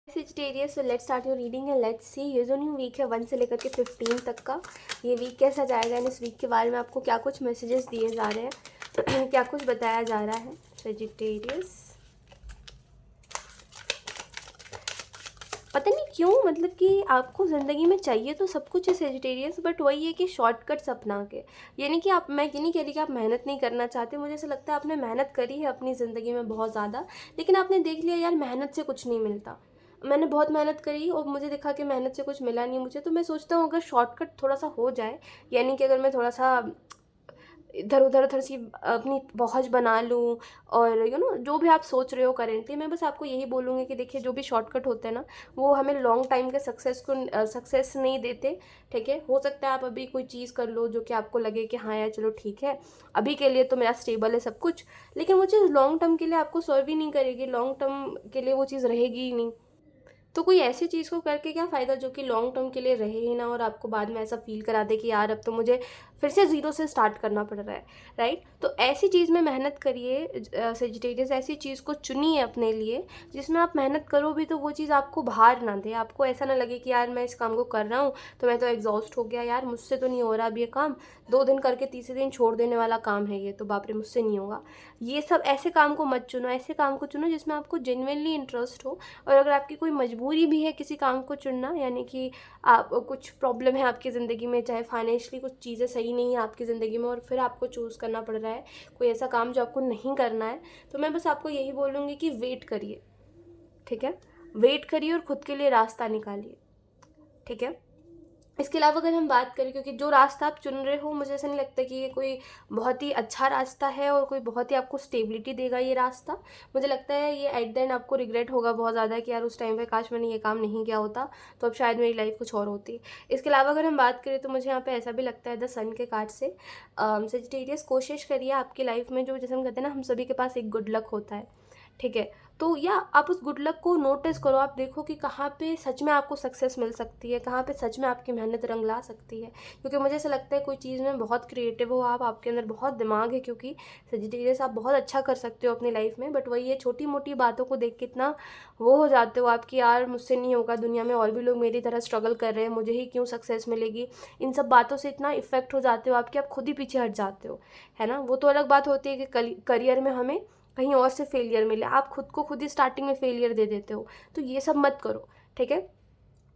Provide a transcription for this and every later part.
Sagittarius, so let's start your reading and let's see. ये जो new week है 1 से लेकर के 15 तक का, ये वीक कैसा जाएगा एंड इस वीक के बारे में आपको क्या कुछ मैसेजेस दिए जा रहे हैं क्या कुछ बताया जा रहा है सेजिटेरियस। पता नहीं क्यों, मतलब कि आपको ज़िंदगी में चाहिए तो सब कुछ है सेजिटेरियस, बट वही है कि शॉर्टकट्स अपना के। यानी कि आप, मैं ये नहीं कह रही कि आप मेहनत नहीं करना चाहते, मुझे ऐसा लगता है आपने मेहनत करी है अपनी ज़िंदगी में बहुत ज़्यादा, लेकिन आपने देख लिया यार मेहनत से कुछ नहीं मिलता। मैंने बहुत मेहनत करी और मुझे देखा कि मेहनत से कुछ मिला नहीं मुझे, तो मैं सोचता हूँ अगर शॉर्टकट थोड़ा सा हो जाए, यानी कि अगर मैं थोड़ा सा इधर उधर थोड़ी सी अपनी पहुँच बना लूँ, और जो भी आप सोच रहे हो करेंटली, मैं बस आपको यही बोलूँगी कि देखिए जो भी शॉर्टकट होते हैं ना, वो हमें लॉन्ग टाइम के सक्सेस नहीं देते। ठीक है, हो सकता है आप अभी कोई चीज़ कर लो जो कि आपको लगे कि हाँ यार चलो ठीक है, अभी के लिए तो मेरा स्टेबल है सब कुछ, लेकिन वो चीज़ लॉन्ग टर्म के लिए आपको सर्व ही नहीं करेगी, लॉन्ग टर्म के लिए वो चीज़ रहेगी ही नहीं। तो कोई ऐसी चीज़ को करके क्या फ़ायदा जो कि लॉन्ग टर्म के लिए रहे ही ना, और आपको बाद में ऐसा फ़ील करा दे कि यार अब तो मुझे फिर से ज़ीरो से स्टार्ट करना पड़ रहा है। राइट, तो ऐसी चीज़ में मेहनत करिए सेजिटेरियस, ऐसी चीज़ को चुनिए अपने लिए जिसमें आप मेहनत करो भी तो वो चीज़ आपको भार ना दे, आपको ऐसा ना लगे कि यार मैं इस काम को कर रहा हूँ तो मैं तो एग्जॉस्ट हो गया, यार मुझसे तो नहीं हो रहा अब ये काम, 2 दिन करके तीसरे दिन छोड़ देने वाला काम है ये, तो बाप रे मुझसे नहीं होगा। ये सब ऐसे काम को मत चुनो, ऐसे काम को चुनो जिसमें आपको जेन्युइनली इंटरेस्ट हो। और अगर आपकी कोई मजबूरी भी है किसी काम को चुनना, यानी कि आप कुछ प्रॉब्लम है आपकी ज़िंदगी में, चाहे फाइनेंशियली कुछ चीज़ें सही नहीं है आपकी ज़िंदगी में, और फिर आपको चूज़ करना पड़ रहा है कोई ऐसा काम जो आपको नहीं करना है, तो मैं बस आपको यही बोलूँगी कि वेट करिए। ठीक है, वेट करिए और ख़ुद के लिए रास्ता निकालिए। ठीक है, इसके अलावा अगर हम बात करें, क्योंकि जो रास्ता आप चुन रहे हो मुझे ऐसा नहीं लगता कि ये कोई बहुत ही अच्छा रास्ता है और कोई बहुत ही आपको स्टेबिलिटी देगा ये रास्ता। मुझे लगता है ये एट द एंड आपको रिग्रेट होगा बहुत ज़्यादा कि यार उस टाइम पे काश मैंने ये काम नहीं किया होता, तो अब शायद मेरी लाइफ कुछ और होती। इसके अलावा अगर हम बात करें तो मुझे यहाँ पे ऐसा भी लगता है द सन के कार्ड से, सेजिटेरियस कोशिश करिए आपकी लाइफ में, जो जैसे हम कहते हैं ना, हम सभी के पास एक गुड लक होता है। ठीक है, तो या आप उस गुड लक को नोटिस करो, आप देखो कि कहाँ पे सच में आपको सक्सेस मिल सकती है, कहाँ पे सच में आपकी मेहनत रंग ला सकती है। क्योंकि मुझे ऐसा लगता है कोई चीज़ में बहुत क्रिएटिव हो आप, आपके अंदर बहुत दिमाग है, क्योंकि सजिटेरियस आप बहुत अच्छा कर सकते हो अपनी लाइफ में, बट वही है छोटी मोटी बातों को देख के इतना वो हो जाते हो आपकी, यार मुझसे नहीं होगा, दुनिया में और भी लोग मेरी तरह स्ट्रगल कर रहे हैं, मुझे ही क्यों सक्सेस मिलेगी। इन सब बातों से इतना इफेक्ट हो जाते हो आपके, आप खुद ही पीछे हट जाते हो, है ना। वो तो अलग बात होती है कि करियर में हमें कहीं और से फेलियर मिले, आप खुद को खुद ही स्टार्टिंग में फेलियर दे देते हो, तो ये सब मत करो। ठीक है,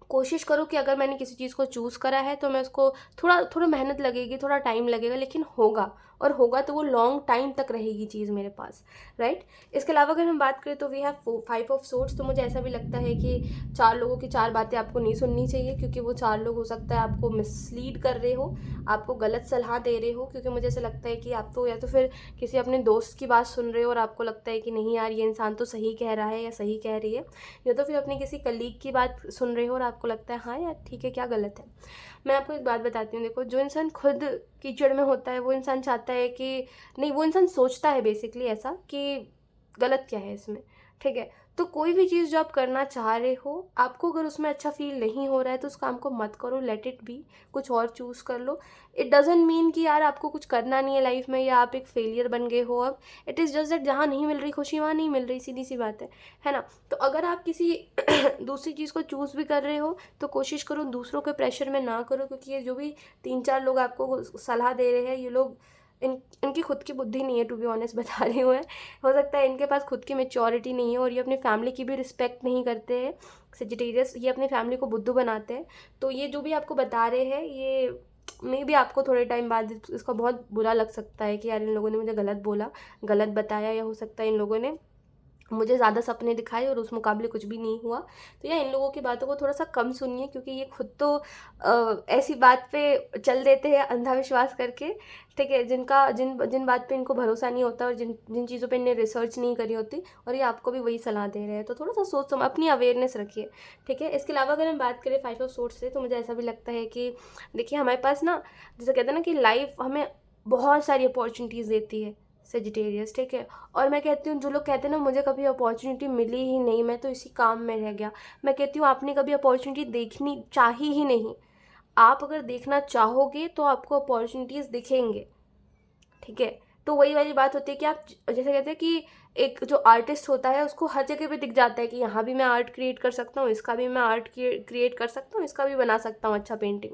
कोशिश करो कि अगर मैंने किसी चीज़ को चूज़ करा है तो मैं उसको, थोड़ा थोड़ा मेहनत लगेगी, थोड़ा टाइम लगेगा, लेकिन होगा, और होगा तो वो लॉन्ग टाइम तक रहेगी चीज़ मेरे पास। राइट, इसके अलावा अगर हम बात करें तो वी हैव 5 ऑफ सोर्ड्स, तो मुझे ऐसा भी लगता है कि 4 लोगों की 4 बातें आपको नहीं सुननी चाहिए, क्योंकि वो 4 लोग हो सकता है आपको मिसलीड कर रहे हो, आपको गलत सलाह दे रहे हो, क्योंकि मुझे ऐसा लगता है कि आप तो या तो फिर किसी अपने दोस्त की बात सुन रहे हो और आपको लगता है कि नहीं यार ये इंसान तो सही कह रहा है या सही कह रही है, या तो फिर अपने किसी कलीग की बात सुन रहे हो और आपको लगता है हाँ यार ठीक है, क्या गलत है। मैं आपको एक बात बताती हूँ, देखो जो इंसान खुद कीचड़ में होता है वो इंसान चाहता है कि, नहीं, वो इंसान सोचता है बेसिकली ऐसा कि गलत क्या है इसमें। ठीक है, तो कोई भी चीज़ जो आप करना चाह रहे हो, आपको अगर उसमें अच्छा फील नहीं हो रहा है तो उस काम को मत करो, लेट इट बी, कुछ और चूज़ कर लो। इट डजेंट मीन कि यार आपको कुछ करना नहीं है लाइफ में या आप एक फेलियर बन गए हो अब। इट इज़ जस्ट दैट जहाँ नहीं मिल रही खुशी वहाँ नहीं मिल रही, सीधी सी बात है ना। तो अगर आप किसी दूसरी चीज़ को चूज़ भी कर रहे हो तो कोशिश करो दूसरों के प्रेशर में ना करो, क्योंकि ये जो भी 3-4 लोग आपको सलाह दे रहे हैं, ये लोग, इनकी खुद की बुद्धि नहीं है, टू बी ऑनेस्ट बता रही हूँ मैं। हो सकता है इनके पास खुद की मेच्योरिटी नहीं है, और ये अपनी फैमिली की भी रिस्पेक्ट नहीं करते हैं। सेजिटेरियस ये अपनी फैमिली को बुद्धू बनाते हैं, तो ये जो भी आपको बता रहे हैं ये मे भी आपको थोड़े टाइम बाद इसका बहुत बुरा लग सकता है कि यार इन लोगों ने मुझे गलत बोला, गलत बताया, या हो सकता है इन लोगों ने मुझे ज़्यादा सपने दिखाए और उस मुकाबले कुछ भी नहीं हुआ। तो या इन लोगों की बातों को थोड़ा सा कम सुनिए, क्योंकि ये खुद तो ऐसी बात पे चल देते हैं अंधा विश्वास करके। ठीक है, जिनका जिन जिन बात पे इनको भरोसा नहीं होता और जिन जिन चीज़ों पे इन्हें रिसर्च नहीं करी होती, और ये आपको भी वही सलाह दे रहे हैं, तो थोड़ा सा सोच समझ अपनी अवेयरनेस रखिए। ठीक है, इसके अलावा अगर हम बात करें 5 ऑफ सोर्ड्स से, तो मुझे ऐसा भी लगता है कि देखिए हमारे पास ना, जैसे कहते हैं ना कि लाइफ हमें बहुत सारी अपॉर्चुनिटीज़ देती है सेजिटेरियस। ठीक है, और मैं कहती हूँ जो लोग कहते हैं ना मुझे कभी अपॉर्चुनिटी मिली ही नहीं, मैं तो इसी काम में रह गया, मैं कहती हूँ आपने कभी अपॉर्चुनिटी देखनी चाहिए ही नहीं। आप अगर देखना चाहोगे तो आपको अपॉर्चुनिटीज़ दिखेंगे। ठीक है, तो वही वाली बात होती है कि आप जैसे कहते हैं कि एक जो आर्टिस्ट होता है उसको हर जगह पे दिख जाता है कि यहाँ भी मैं आर्ट क्रिएट कर सकता हूँ, इसका भी मैं आर्ट क्रिएट कर सकता हूँ, इसका भी बना सकता हूँ अच्छा पेंटिंग,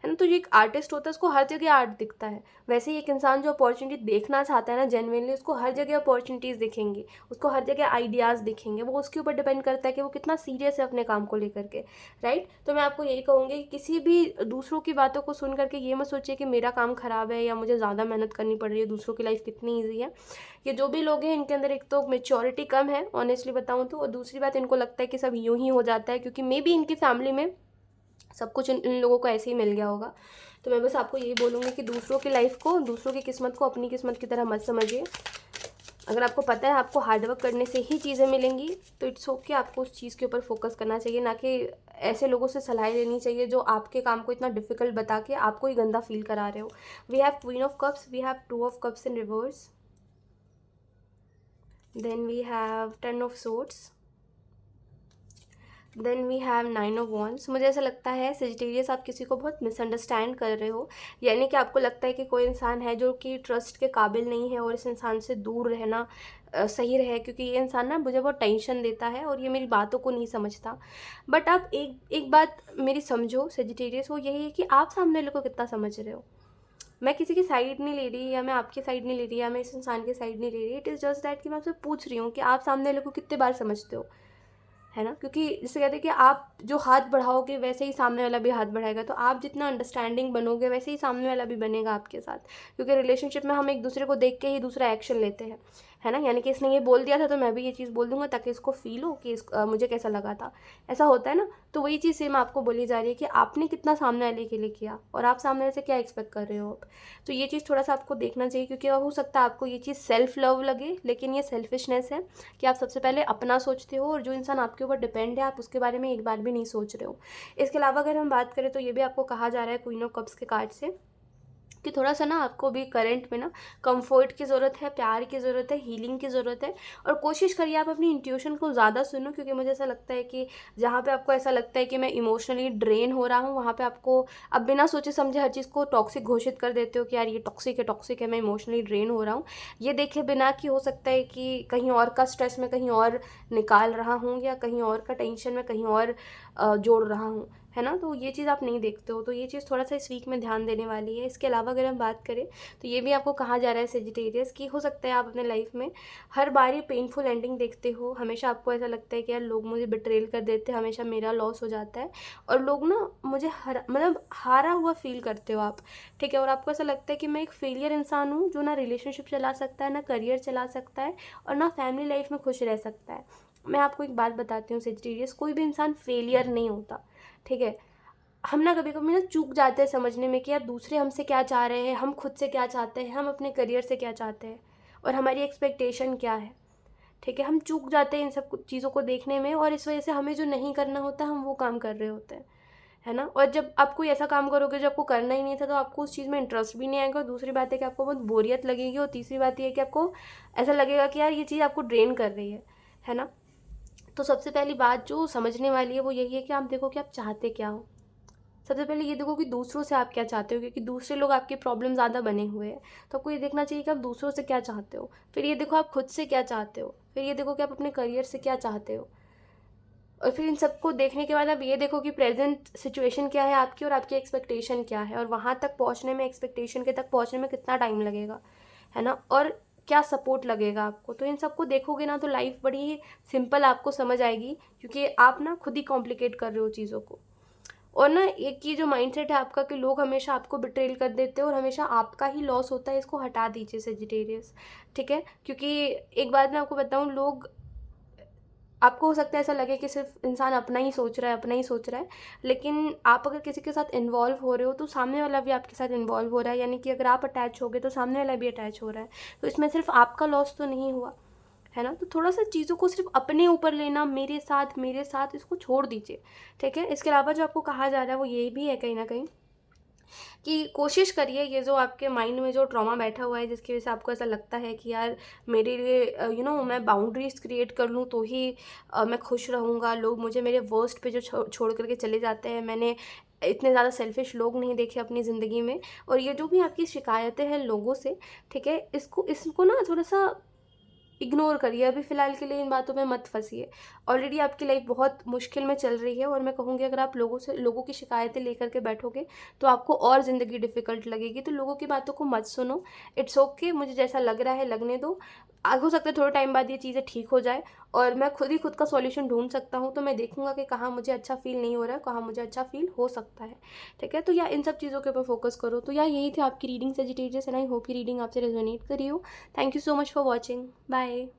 है ना। तो जो एक आर्टिस्ट होता है उसको हर जगह आर्ट दिखता है। वैसे ही एक इंसान जो अपॉर्चुनिटी देखना चाहता है ना जेन्युइनली, उसको हर जगह अपॉर्चुनिटीज़ दिखेंगी, उसको हर जगह आइडियाज़ दिखेंगे। वो उसके ऊपर डिपेंड करता है कि वो कितना सीरियस है अपने काम को लेकर के, राइट। तो मैं आपको यही कहूँगी कि किसी भी दूसरों की बातों को सुन करके ये मत सोचिए कि मेरा काम ख़राब है या मुझे ज़्यादा मेहनत करनी पड़ रही है, दूसरों की लाइफ कितनी ईजी है। ये जो भी लोग हैं इनके अंदर एक तो मेच्योरिटी कम है ऑनेस्टली बताऊँ तो, और दूसरी बात इनको लगता है कि सब यूं ही हो जाता है क्योंकि मे बी इनकी फैमिली में सब कुछ इन लोगों को ऐसे ही मिल गया होगा। तो मैं बस आपको यही बोलूँगी कि दूसरों की लाइफ को, दूसरों की किस्मत को अपनी किस्मत की तरह मत समझिए। अगर आपको पता है आपको हार्डवर्क करने से ही चीज़ें मिलेंगी तो इट्स ओके, आपको उस चीज़ के ऊपर फोकस करना चाहिए, ना कि ऐसे लोगों से सलाह लेनी चाहिए जो आपके काम को इतना डिफिकल्ट बता के आपको ही गंदा फील करा रहे हो। We have queen of cups, we have two of cups in reverse, then we have 10 of swords, then we have 9 of wands। मुझे ऐसा लगता है सेजिटेरियस आप किसी को बहुत मिसअंडरस्टैंड कर रहे हो, यानी कि आपको लगता है कि कोई इंसान है जो कि ट्रस्ट के काबिल नहीं है और इस इंसान से दूर रहना सही रहे, क्योंकि ये इंसान ना मुझे बहुत टेंशन देता है और ये मेरी बातों को नहीं समझता। बट आप एक बात मेरी समझो सेजिटेरियस, वो यही है कि आप सामने वाले को कितना समझ रहे हो। मैं किसी की साइड नहीं ले रही, या मैं आपकी साइड नहीं ले रही, या मैं इस इंसान की साइड नहीं ले रही। इट इज़ जस्ट दैट कि मैं आपसे पूछ रही हूँ कि आप सामने वाले को कितने बार समझते हो, है ना। क्योंकि जिसे कहते हैं कि आप जो हाथ बढ़ाओगे वैसे ही सामने वाला भी हाथ बढ़ाएगा, तो आप जितना अंडरस्टैंडिंग बनोगे वैसे ही सामने वाला भी बनेगा आपके साथ। क्योंकि रिलेशनशिप में हम एक दूसरे को देख के ही दूसरा एक्शन लेते हैं, है ना। यानी कि इसने ये बोल दिया था तो मैं भी ये चीज़ बोल दूंगा ताकि इसको फील हो कि मुझे कैसा लगा था, ऐसा होता है ना। तो वही चीज़ सेम आपको बोली जा रही है कि आपने कितना सामने वाले के लिए किया और आप सामने वाले से क्या एक्सपेक्ट कर रहे हो अब। तो ये चीज़ थोड़ा सा आपको देखना चाहिए, क्योंकि अब हो सकता है आपको ये चीज़ सेल्फ लव लगे, लेकिन ये सेल्फिशनेस है कि आप सबसे पहले अपना सोचते हो और जो इंसान आपके ऊपर डिपेंड है आप उसके बारे में एक बार भी नहीं सोच रहे हो। इसके अलावा अगर हम बात करें तो ये भी आपको कहा जा रहा है क्वीन ऑफ कप्स के कार्ड से कि थोड़ा सा ना आपको भी करंट में ना कंफर्ट की ज़रूरत है, प्यार की ज़रूरत है, हीलिंग की ज़रूरत है। और कोशिश करिए आप अपनी इंट्यूशन को ज़्यादा सुनो, क्योंकि मुझे ऐसा लगता है कि जहाँ पे आपको ऐसा लगता है कि मैं इमोशनली ड्रेन हो रहा हूँ, वहाँ पे आपको अब बिना सोचे समझे हर चीज़ को टॉक्सिक घोषित कर देते हो कि यार ये टॉक्सिक है, मैं इमोशनली ड्रेन हो रहा हूँ। ये देखे बिना कि हो सकता है कि कहीं और का स्ट्रेस मैं कहीं और निकाल रहा हूँ, या कहीं और का टेंशन मैं कहीं और जोड़ रहा हूँ, है ना। तो ये चीज़ आप नहीं देखते हो, तो ये चीज़ थोड़ा सा इस वीक में ध्यान देने वाली है। इसके अलावा अगर हम बात करें तो ये भी आपको कहा जा रहा है सेजिटेरियस कि हो सकता है आप अपने लाइफ में हर बार ये पेनफुल एंडिंग देखते हो। हमेशा आपको ऐसा लगता है कि यार लोग मुझे बिट्रेल कर देते हैं, हमेशा मेरा लॉस हो जाता है और लोग ना मुझे हारा हुआ फील करते हो आप, ठीक है। और आपको ऐसा लगता है कि मैं एक फेलियर इंसान हूँ जो ना रिलेशनशिप चला सकता है, ना करियर चला सकता है और ना फैमिली लाइफ में खुश रह सकता है। मैं आपको एक बात बताती हूँ सेजिटेरियस, कोई भी इंसान फेलियर नहीं होता, ठीक है। हम ना कभी कभी ना चूक जाते हैं समझने में कि यार दूसरे हमसे क्या चाह रहे हैं, हम खुद से क्या चाहते हैं, हम अपने करियर से क्या चाहते हैं और हमारी एक्सपेक्टेशन क्या है, ठीक है। हम चूक जाते हैं इन सब चीज़ों को देखने में और इस वजह से हमें जो नहीं करना होता हम वो काम कर रहे होते हैं, है ना। और जब आप कोई ऐसा काम करोगे जो आपको करना ही नहीं था तो आपको उस चीज़ में इंटरेस्ट भी नहीं आएगा, और दूसरी बात है कि आपको बहुत बोरियत लगेगी, और तीसरी बात ये है कि आपको ऐसा लगेगा कि यार ये चीज़ आपको ड्रेन कर रही है ना। तो सबसे पहली बात जो समझने वाली है वो यही है कि आप देखो कि आप चाहते क्या हो। सबसे पहले ये देखो कि दूसरों से आप क्या चाहते हो, क्योंकि दूसरे लोग आपके प्रॉब्लम ज़्यादा बने हुए हैं। तो आपको ये देखना चाहिए कि आप दूसरों से क्या चाहते हो, फिर ये देखो आप खुद से क्या चाहते हो, फिर ये देखो कि आप अपने करियर से क्या चाहते हो, और फिर इन सबको देखने के बाद आप ये देखो कि प्रेजेंट सिचुएशन क्या है आपकी और आपकी एक्सपेक्टेशन क्या है, और वहाँ तक पहुँचने में, एक्सपेक्टेशन के तक पहुँचने में कितना टाइम लगेगा, है ना, और क्या सपोर्ट लगेगा आपको। तो इन सबको देखोगे ना तो लाइफ बड़ी सिंपल आपको समझ आएगी, क्योंकि आप ना खुद ही कॉम्प्लिकेट कर रहे हो चीज़ों को। और ना एक ये जो माइंडसेट है आपका कि लोग हमेशा आपको बिट्रेल कर देते हैं और हमेशा आपका ही लॉस होता है, इसको हटा दीजिए सेजिटेरियस, ठीक है। क्योंकि एक बात मैं आपको बताऊं, लोग, आपको हो सकता है ऐसा लगे कि सिर्फ इंसान अपना ही सोच रहा है, अपना ही सोच रहा है, लेकिन आप अगर किसी के साथ इन्वॉल्व हो रहे हो तो सामने वाला भी आपके साथ इन्वॉल्व हो रहा है, यानी कि अगर आप अटैच हो गए तो सामने वाला भी अटैच हो रहा है। तो इसमें सिर्फ आपका लॉस तो नहीं हुआ, है ना। तो थोड़ा सा चीज़ों को सिर्फ अपने ऊपर लेना, मेरे साथ इसको छोड़ दीजिए, ठीक है। इसके अलावा जो आपको कहा जा रहा है वो ये भी है कहीं ना कहीं कि कोशिश करिए, ये जो आपके माइंड में जो ट्रॉमा बैठा हुआ है जिसकी वजह से आपको ऐसा लगता है कि यार मेरे लिए मैं बाउंड्रीज क्रिएट कर लूँ तो ही मैं खुश रहूँगा, लोग मुझे मेरे वर्स्ट पे जो छोड़ करके चले जाते हैं, मैंने इतने ज़्यादा सेल्फिश लोग नहीं देखे अपनी ज़िंदगी में। और ये जो भी आपकी शिकायतें हैं लोगों से, ठीक है, इसको ना थोड़ा सा इग्नोर करिए, अभी फ़िलहाल के लिए इन बातों में मत फँसिए। ऑलरेडी आपकी लाइफ़ बहुत मुश्किल में चल रही है और मैं कहूँगी अगर आप लोगों की शिकायतें लेकर के बैठोगे, तो आपको और ज़िंदगी डिफ़िकल्ट लगेगी। तो लोगों की बातों को मत सुनो, इट्स ओके, मुझे जैसा लग रहा है लगने दो। हो सकता है थोड़े टाइम बाद ये चीज़ें ठीक हो जाए और मैं खुद ही खुद का सॉल्यूशन ढूँढ सकता हूँ, तो मैं देखूँगा कि कहाँ मुझे अच्छा फ़ील नहीं हो रहा है, कहाँ मुझे अच्छा फ़ील हो सकता है। ठीक है? तो या इन सब चीज़ों के ऊपर फ़ोकस करो। तो या यही थी आपकी reading Sagittarius and I hope ये रीडिंग आपसे रेज़ोनेट करी हो। Thank you so much for watching. Bye.